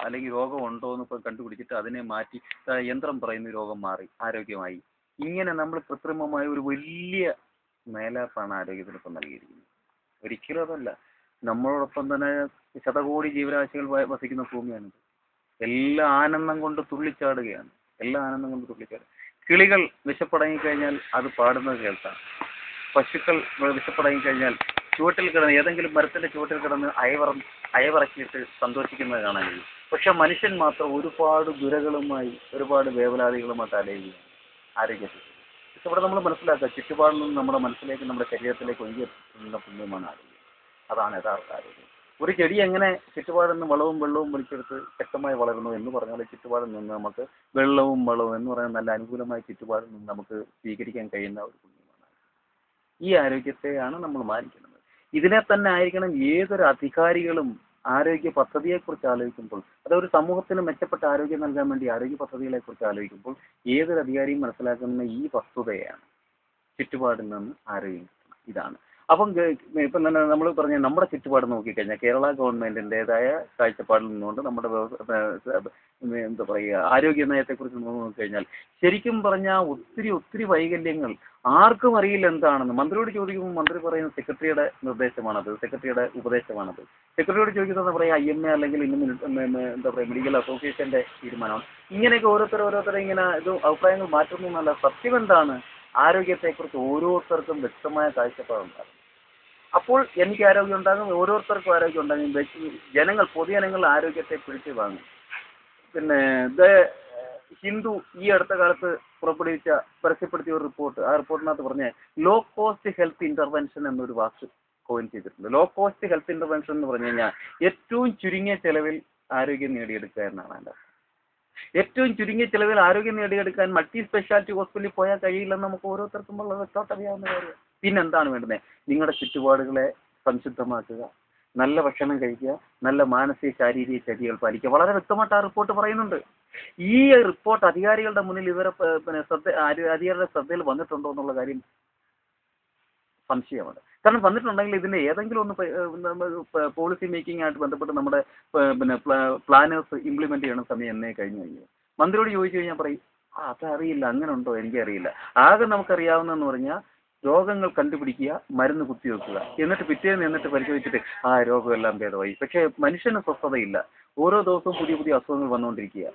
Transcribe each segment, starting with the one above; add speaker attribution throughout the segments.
Speaker 1: അല്ലെങ്കിൽ രോഗം ഉണ്ടോ എന്ന് ഇപ്പോൾ കണ്ടുപിടിച്ചിട്ട് അതിനെ മാറ്റി യന്ത്രം പറയുന്ന രോഗം മാറി ആരോഗ്യമായി. ഇങ്ങനെ നമ്മൾ കൃത്രിമമായ ഒരു വലിയ മേലാപ്പാണ് ആരോഗ്യത്തിന് ഇപ്പം നൽകിയിരിക്കുന്നത്. ഒരിക്കലും അതല്ല. നമ്മളോടൊപ്പം തന്നെ ശതകോടി ജീവരാശികൾ വസിക്കുന്ന ഭൂമിയാണിത്. എല്ലാ ആനന്ദം കൊണ്ട് തുള്ളിച്ചാടുകയാണ്. എല്ലാ ആനന്ദം കൊണ്ട് തുള്ളിച്ചാടുക. കിളികൾ വിശപ്പടങ്ങിക്കഴിഞ്ഞാൽ അത് പാടുന്നത് കേൾക്കാം. പശുക്കൾ വിശപ്പടങ്ങിക്കഴിഞ്ഞാൽ ചുവട്ടിൽ കിടന്ന് ഏതെങ്കിലും മരത്തിന്റെ ചുവട്ടിൽ കിടന്ന് അയവിറക്കിയിട്ട് സന്തോഷിക്കുന്നത് കാണാൻ കഴിയും. പക്ഷെ മനുഷ്യൻ മാത്രം ഒരുപാട് ദുരകളുമായി ഒരുപാട് വേവലാതികളുമായിട്ട് അലയുകയാണ് ആരോഗ്യത്തിൽ. പക്ഷെ ഇവിടെ നമ്മൾ മനസ്സിലാക്കുക, ചുറ്റുപാടിൽ നിന്ന് നമ്മുടെ മനസ്സിലേക്ക് നമ്മുടെ ശരീരത്തിലേക്ക് ഒഴുകിയെത്തുന്ന പുണ്യമാണ് ആരോഗ്യം. അതാണ് യഥാർത്ഥ ആരോഗ്യം. ഒരു ചെടി എങ്ങനെ ചുറ്റുപാടിൽ നിന്ന് വെള്ളവും വലിച്ചെടുത്ത് ശക്തമായി വളരുന്നു എന്ന് പറഞ്ഞാൽ ചുറ്റുപാടിൽ നിന്ന് നമുക്ക് വെള്ളവും എന്ന് പറയുന്ന നല്ല അനുകൂലമായ ചുറ്റുപാടിൽ നിന്ന് നമുക്ക് സ്വീകരിക്കാൻ കഴിയുന്ന ഒരു പുണ്യമാണ്. ഈ ആരോഗ്യത്തെയാണ് നമ്മൾ മാനിക്കുന്നത്. ഇതിനെ തന്നെ ആയിരിക്കണം ഏതൊരു അധികാരികളും ആരോഗ്യ പദ്ധതിയെക്കുറിച്ച് ആലോചിക്കുമ്പോൾ, അതൊരു സമൂഹത്തിന് മെച്ചപ്പെട്ട ആരോഗ്യം നൽകാൻ വേണ്ടി ആരോഗ്യ പദ്ധതികളെക്കുറിച്ച് ആലോചിക്കുമ്പോൾ ഏതൊരു അധികാരിയും മനസ്സിലാക്കുന്ന ഈ വസ്തുതയാണ്. ചുറ്റുപാടിൽ നിന്ന് ആരോഗ്യം കിട്ടണം. ഇതാണ്. അപ്പം ഇപ്പം തന്നെ നമ്മൾ പറഞ്ഞ നമ്മുടെ ചുറ്റുപാട് നോക്കിക്കഴിഞ്ഞാൽ കേരള ഗവൺമെന്റിൻ്റെതായ കാഴ്ചപ്പാടിൽ നിന്നുകൊണ്ട് നമ്മുടെ എന്താ പറയുക ആരോഗ്യ നയത്തെക്കുറിച്ച് നോക്കിക്കഴിഞ്ഞാൽ ശരിക്കും പറഞ്ഞാൽ ഒത്തിരി വൈകല്യങ്ങൾ ആർക്കും അറിയില്ല എന്താണെന്ന്. മന്ത്രിയോട് ചോദിക്കുമ്പോൾ മന്ത്രി പറയുന്ന സെക്രട്ടറിയുടെ നിർദ്ദേശമാണത്, സെക്രട്ടറിയുടെ ഉപദേശമാണത്. സെക്രട്ടറിയോട് ചോദിക്കുന്നത് പറയുക IMA അല്ലെങ്കിൽ എന്താ പറയുക മെഡിക്കൽ അസോസിയേഷന്റെ തീരുമാനമാണ്. ഇങ്ങനെയൊക്കെ ഓരോരുത്തർ ഇങ്ങനെ ഇത് അഭിപ്രായങ്ങൾ മാറ്റുന്നു എന്നല്ല. സത്യം എന്താണ്? ആരോഗ്യത്തെക്കുറിച്ച് ഓരോരുത്തർക്കും വ്യക്തമായ കാഴ്ചപ്പാടുണ്ടാകും. അപ്പോൾ എനിക്ക് ആരോഗ്യം ഉണ്ടാകും, ഓരോരുത്തർക്കും ആരോഗ്യം ഉണ്ടാകും. പൊതുജനങ്ങൾ ആരോഗ്യത്തെ പിടിച്ചു വാങ്ങും. പിന്നെ ഹിന്ദു ഈ അടുത്ത കാലത്ത് പരസ്യപ്പെടുത്തിയ ഒരു റിപ്പോർട്ട്, ആ റിപ്പോർട്ടിനകത്ത് പറഞ്ഞ ലോ കോസ്റ്റ് ഹെൽത്ത് ഇന്റർവെൻഷൻ എന്നൊരു വാക്ക് കോയിൻ ചെയ്തിട്ടുണ്ട്. ലോ കോസ്റ്റ് ഹെൽത്ത് ഇന്റർവെൻഷൻ എന്ന് പറഞ്ഞു കഴിഞ്ഞാൽ ഏറ്റവും ചുരുങ്ങിയ ചെലവിൽ ആരോഗ്യം നേടിയെടുക്കുക എന്നാണ് അതിൻ്റെ. ഏറ്റവും ചുരുങ്ങിയ ചെലവിൽ ആരോഗ്യം നേടിയെടുക്കാൻ മൾട്ടി സ്പെഷ്യാലിറ്റി ഹോസ്പിറ്റലിൽ പോയാൽ കഴിയില്ലെന്ന് നമുക്ക് ഓരോരുത്തർക്കും ഉള്ള വ്യക്തമായിട്ട് അറിയാവുന്ന കാര്യം. പിന്നെന്താണ് വേണ്ടത്? നിങ്ങളുടെ ചുറ്റുപാടുകളെ സംശുദ്ധമാക്കുക, നല്ല ഭക്ഷണം കഴിക്കുക, നല്ല മാനസിക ശാരീരിക ചര്യകൾ പാലിക്കുക. വളരെ വ്യക്തമായിട്ട് ആ റിപ്പോർട്ട് പറയുന്നുണ്ട്. ഈ റിപ്പോർട്ട് അധികാരികളുടെ മുന്നിൽ അധികാരികളുടെ ശ്രദ്ധയിൽ വന്നിട്ടുണ്ടോ എന്നുള്ള കാര്യം സംശയമാണ്. കാരണം വന്നിട്ടുണ്ടെങ്കിൽ ഇതിന്റെ ഏതെങ്കിലും ഒന്ന് പോളിസി മേക്കിംഗ് ആയിട്ട് ബന്ധപ്പെട്ട് നമ്മുടെ പ്ലാനേഴ്സ് ഇംപ്ലിമെന്റ് ചെയ്യണ സമയം എന്നേ കഴിഞ്ഞു. മന്ത്രിയോട് ചോദിച്ചു കഴിഞ്ഞാൽ പറയും അതറിയില്ല, അങ്ങനെ ഉണ്ടോ എനിക്കറിയില്ല. ആകെ നമുക്കറിയാവുന്നതെന്ന് പറഞ്ഞാൽ രോഗങ്ങൾ കണ്ടുപിടിക്കുക, മരുന്ന് കുത്തിവെക്കുക, എന്നിട്ട് പിറ്റേന്ന് പരിശോധിച്ചിട്ട് രോഗമെല്ലാം ഭേദമായി. പക്ഷേ മനുഷ്യന് സ്വസ്ഥതയില്ല. ഓരോ ദിവസവും പുതിയ അസുഖങ്ങൾ വന്നുകൊണ്ടിരിക്കുക,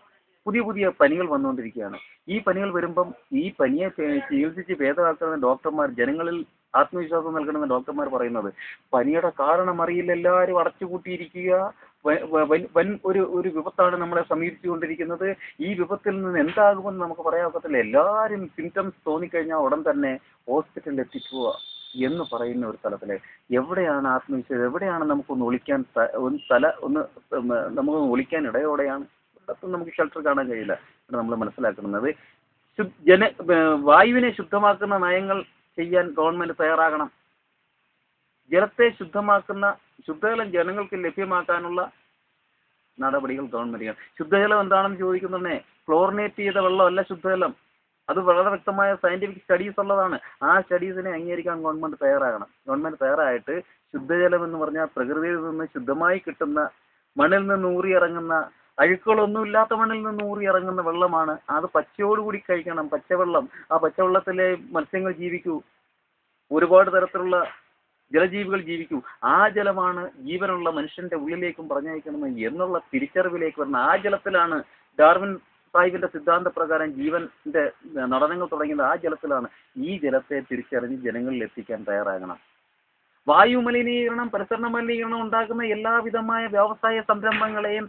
Speaker 1: പുതിയ പനികൾ വന്നുകൊണ്ടിരിക്കുകയാണ്. ഈ പനികൾ വരുമ്പം ഈ പനിയെ ചികിത്സിച്ച് ഭേദമാക്കുന്ന ഡോക്ടർമാർ, ജനങ്ങളിൽ ആത്മവിശ്വാസം നൽകണമെന്ന് ഡോക്ടർമാർ പറയുന്നത് പനിയുടെ കാരണം അറിയില്ല, എല്ലാവരും അടച്ചുപൂട്ടിയിരിക്കുക, വൻ ഒരു വിപത്താണ് നമ്മളെ സമീപിച്ചുകൊണ്ടിരിക്കുന്നത്. ഈ വിപത്തിൽ നിന്ന് എന്താകുമെന്ന് നമുക്ക് പറയാൻ ഒക്കത്തില്ല. എല്ലാവരും സിംറ്റംസ് തോന്നിക്കഴിഞ്ഞാൽ ഉടൻ തന്നെ ഹോസ്പിറ്റലിൽ എത്തിക്കുക എന്ന് പറയുന്ന ഒരു സ്ഥലത്തില് എവിടെയാണ് ആത്മവിശ്വാസം? എവിടെയാണ് നമുക്കൊന്ന് ഒളിക്കാൻ നമുക്കൊന്ന് ഒളിക്കാൻ ഇടയോടെയാണ്? നമുക്ക് ഷെൽട്ടർ കാണാൻ കഴിയില്ല. നമ്മൾ മനസ്സിലാക്കുന്നത് വായുവിനെ ശുദ്ധമാക്കുന്ന നയങ്ങൾ ചെയ്യാൻ ഗവൺമെന്റ് തയ്യാറാകണം. ജലത്തെ ശുദ്ധജലം ജനങ്ങൾക്ക് ലഭ്യമാക്കാനുള്ള നടപടികൾ ഗവൺമെന്റ് ചെയ്യണം. ശുദ്ധജലം എന്താണെന്ന് ചോദിക്കുന്നതന്നെ ക്ലോറിനേറ്റ് ചെയ്ത വെള്ളമല്ല ശുദ്ധജലം. അത് വളരെ വ്യക്തമായ സയന്റിഫിക് സ്റ്റഡീസ് ഉള്ളതാണ്. ആ സ്റ്റഡീസിനെ അംഗീകരിക്കാൻ ഗവൺമെന്റ് തയ്യാറാകണം. ഗവൺമെന്റ് തയ്യാറായിട്ട് ശുദ്ധജലം എന്ന് പറഞ്ഞാൽ പ്രകൃതിയിൽ നിന്ന് ശുദ്ധമായി കിട്ടുന്ന, മണ്ണിൽ നിന്ന് ഊറിയിറങ്ങുന്ന, അഴുക്കുകളൊന്നുമില്ലാത്ത മണ്ണിൽ നിന്ന് ഊറിയിറങ്ങുന്ന വെള്ളമാണ്. അത് പച്ചയോടുകൂടി കഴിക്കണം, പച്ചവെള്ളം. ആ പച്ചവെള്ളത്തിലെ മത്സ്യങ്ങൾ ജീവിക്കൂ, ഒരുപാട് തരത്തിലുള്ള ജലജീവികൾ ജീവിക്കൂ. ആ ജലമാണ് ജീവനുള്ള മനുഷ്യന്റെ ഉള്ളിലേക്കും പറഞ്ഞയക്കണം എന്നുള്ള തിരിച്ചറിവിലേക്ക് വരണം. ആ ജലത്തിലാണ് ഡാർവിൻ സാഹിബിന്റെ സിദ്ധാന്ത പ്രകാരം ജീവന്റെ നടനങ്ങൾ തുടങ്ങിയത്. ആ ജലത്തിലാണ്. ഈ ജലത്തെ തിരിച്ചറിഞ്ഞ് ജനങ്ങളിൽ എത്തിക്കാൻ തയ്യാറാകണം. വായു മലിനീകരണം, പരിസര മലിനീകരണം ഉണ്ടാക്കുന്ന എല്ലാവിധമായ വ്യവസായ സംരംഭങ്ങളെയും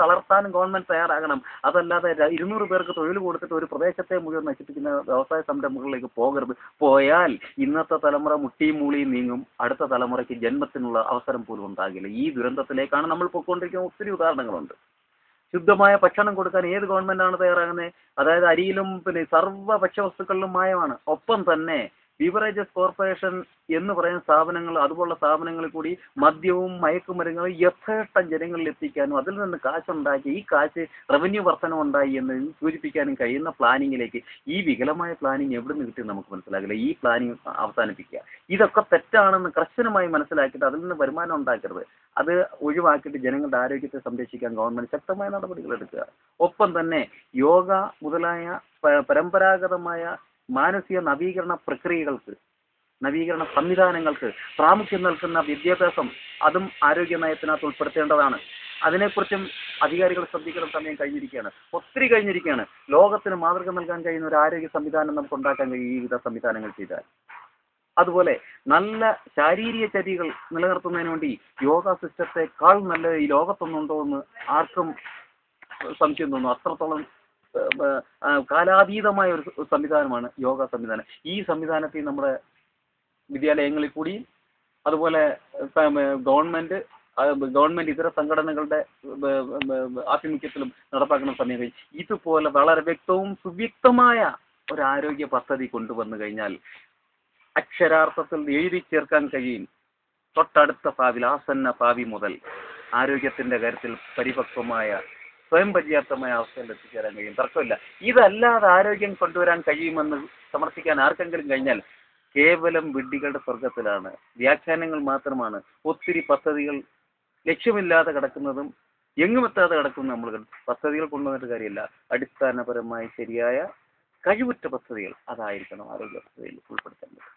Speaker 1: തളർത്താനും ഗവൺമെന്റ് തയ്യാറാകണം. അതല്ലാതെ 200 പേർക്ക് തൊഴിൽ കൊടുത്തിട്ട് ഒരു പ്രദേശത്തെ മുഴുവൻ നശിപ്പിക്കുന്ന വ്യവസായ സംരംഭങ്ങളിലേക്ക് പോകരുത്. പോയാൽ ഇന്നത്തെ തലമുറ മുട്ടിയും മൂളിയും നീങ്ങും. അടുത്ത തലമുറയ്ക്ക് ജന്മത്തിനുള്ള അവസരം പോലും ഉണ്ടാകില്ല. ഈ ദുരന്തത്തിലേക്കാണ് നമ്മൾ പോയിക്കൊണ്ടിരിക്കുന്ന. ഒത്തിരി ഉദാഹരണങ്ങളുണ്ട്. ശുദ്ധമായ ഭക്ഷണം കൊടുക്കാൻ ഏത് ഗവൺമെന്റാണ് തയ്യാറാകുന്നത്? അതായത് അരിയിലും സർവ്വ ഭക്ഷ്യവസ്തുക്കളിലും മായമാണ്. ഒപ്പം തന്നെ ബിവറേജസ് കോർപ്പറേഷൻ എന്ന് പറയുന്ന സ്ഥാപനങ്ങൾ, അതുപോലുള്ള സ്ഥാപനങ്ങളിൽ കൂടി മദ്യവും മയക്കുമരുന്നുകളും യഥേഷ്ടം ജനങ്ങളിൽ എത്തിക്കാനും അതിൽ നിന്ന് കാശുണ്ടാക്കി ഈ കാശ് റവന്യൂ വർധനം ഉണ്ടായി എന്ന് സൂചിപ്പിക്കാനും കഴിയുന്ന പ്ലാനിങ്ങിലേക്ക് ഈ വികലമായ പ്ലാനിങ് എവിടെ നിന്ന് കിട്ടിയെന്ന് നമുക്ക് മനസ്സിലാകില്ല. ഈ പ്ലാനിങ് അവസാനിപ്പിക്കുക. ഇതൊക്കെ തെറ്റാണെന്ന് കർശനമായി മനസ്സിലാക്കിയിട്ട് അതിൽ നിന്ന് വരുമാനം ഉണ്ടാക്കരുത്. അത് ഒഴിവാക്കിയിട്ട് ജനങ്ങളുടെ ആരോഗ്യത്തെ സംരക്ഷിക്കാൻ ഗവൺമെന്റ് ശക്തമായ നടപടികൾ എടുക്കുക. ഒപ്പം തന്നെ യോഗ മുതലായ പരമ്പരാഗതമായ മാനസിക നവീകരണ പ്രക്രിയകൾക്ക്, നവീകരണ സംവിധാനങ്ങൾക്ക് പ്രാമുഖ്യം നൽകുന്ന വിദ്യാഭ്യാസം അതും ആരോഗ്യ നയത്തിനകത്ത് ഉൾപ്പെടുത്തേണ്ടതാണ്. അതിനെക്കുറിച്ചും അധികാരികൾ ശ്രദ്ധിക്കുന്ന സമയം കഴിഞ്ഞിരിക്കുകയാണ്, ഒത്തിരി കഴിഞ്ഞിരിക്കുകയാണ്. ലോകത്തിന് മാതൃക നൽകാൻ കഴിയുന്ന ഒരു ആരോഗ്യ സംവിധാനം നമുക്ക് ഉണ്ടാക്കാൻ കഴിയും ഈ വിധ സംവിധാനങ്ങൾ ചെയ്താൽ. അതുപോലെ നല്ല ശാരീരിക ചര്യകൾ നിലനിർത്തുന്നതിന് വേണ്ടി യോഗ സിസ്റ്റത്തെക്കാൾ നല്ല ഈ ലോകത്തൊന്നുണ്ടോ എന്ന് ആർക്കും സംശയം തോന്നുന്നു. അത്രത്തോളം കാലാതീതമായ ഒരു സംവിധാനമാണ് യോഗ സംവിധാനം. ഈ സംവിധാനത്തിൽ നമ്മുടെ വിദ്യാലയങ്ങളിൽ കൂടി അതുപോലെ ഗവൺമെന്റ് ഇതര സംഘടനകളുടെ ആഭിമുഖ്യത്തിലും നടപ്പാക്കുന്ന സമയം കഴിഞ്ഞ് ഇതുപോലെ വളരെ വ്യക്തവും സുവ്യക്തമായ ഒരു ആരോഗ്യ പദ്ധതി കൊണ്ടുവന്നു കഴിഞ്ഞാൽ അക്ഷരാർത്ഥത്തിൽ എഴുതി ചേർക്കാൻ കഴിയും. തൊട്ടടുത്ത ഭാവിയിൽ, ആസന്ന ഭാവി മുതൽ ആരോഗ്യത്തിന്റെ കാര്യത്തിൽ പരിപക്വമായ സ്വയം പര്യാപ്തമായ അവസ്ഥയിൽ എത്തിച്ചേരാൻ കഴിയും. തർക്കമില്ല. ഇതല്ലാതെ ആരോഗ്യം കൊണ്ടുവരാൻ കഴിയുമെന്ന് സമർത്ഥിക്കാൻ ആർക്കെങ്കിലും കഴിഞ്ഞാൽ കേവലം വിഡ്ഢികളുടെ സ്വർഗത്തിലാണ്. വ്യാഖ്യാനങ്ങൾ മാത്രമാണ്. ഒത്തിരി പദ്ധതികൾ ലക്ഷ്യമില്ലാതെ കിടക്കുന്നതും എങ്ങുമെത്താതെ കിടക്കുന്ന നമ്മൾ പദ്ധതികൾ കൊണ്ടുവന്നിട്ട് കാര്യമില്ല. അടിസ്ഥാനപരമായി ശരിയായ കഴിവുറ്റ പദ്ധതികൾ അതായിരിക്കണം ആരോഗ്യ പദ്ധതിയിൽ ഉൾപ്പെടുത്തേണ്ടത്.